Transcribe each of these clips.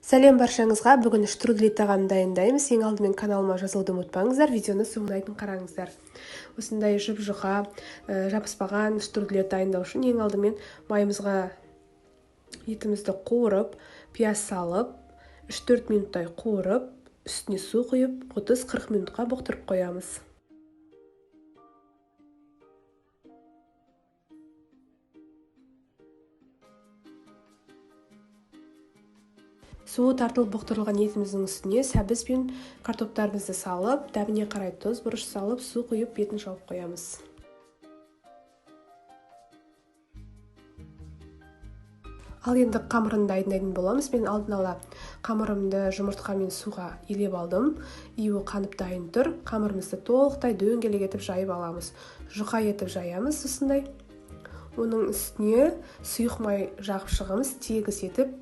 Сәлем баршаңызға, бүгін штрудель тағамын дайындаймыз. Ең алдымен каналыма жазылуды ұмытпаңыздар, видеоны соңына дейін қараңыздар. Осындай жұп-жұқа, жабыспаған штрудель дайындау үшін ең алдымен майымызға етімізді қуырып, пияз салып, 3-4 минуттай қуырып, үстіне су құйып, 30-40 минутқа бұқтырып қоямыз. Суы тартылып бұқтырылған етіміздің үстіне сәбіз бен картоптарымызды салып, дәміне қарай тұз, бұрыш салып, су құйып, бетін жауып қоямыз. Ал енді қамырын дайындайтын боламыз. Мен алдын ала қамырымды жұмыртқа мен суға елеп алдым. Июі қанып дайын тұр. Қамырымызды толықтай дөңгелек етіп жайып аламыз. Жұқа етіп жаямыз осындай. Оның үстіне сұйық май жағып шығамыз, тегіс етіп.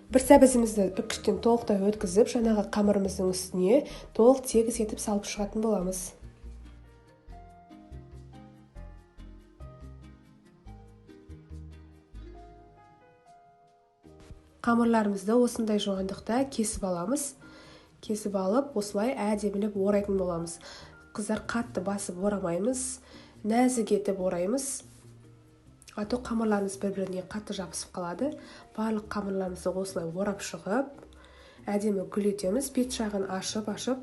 Бір сәбізімізді үкіштен толықтай өткізіп, жаңағы қамырымыздың үстіне толық тегіс етіп салып шығатын боламыз. Қамырларымызды осындай жуандықта кесіп аламыз. Кесіп алып, осылай әдемілеп орайтын боламыз. Қыздар, қатты басып орамаймыз, нәзік етіп ораймыз. Ато қамырларымыз бір-біріне қатты жабысып қалады. Барлық қамырларымызды осылай орап шығып, әдемі гүл етеміз. Бет жағын ашып.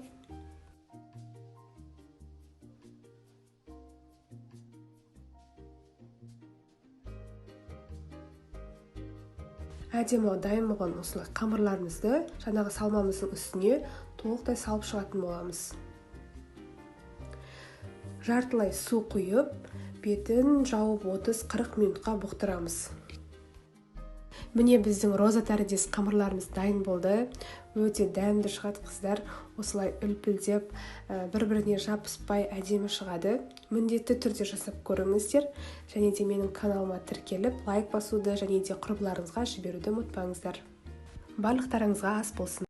Әдемі дайын болған осылай қамырларымызды жаңағы салмамыздың үстіне толықтай салып шығатын боламыз. Жартылай су құйып, бетін жауып 30-40 минутқа бұқтырамыз. Міне біздің роза тәріздес қамырларымыз дайын болды. Өте дәмді шығады қыздар. Осылай үлпілдеп, бір-біріне жабыспай әдемі шығады. Міндетті түрде жасап көріңіздер. Және де менің каналыма тіркеліп, лайк басуды және де құрбыларыңызға жіберуді ұмытпаңыздар. Барлықтарыңызға ас болсын.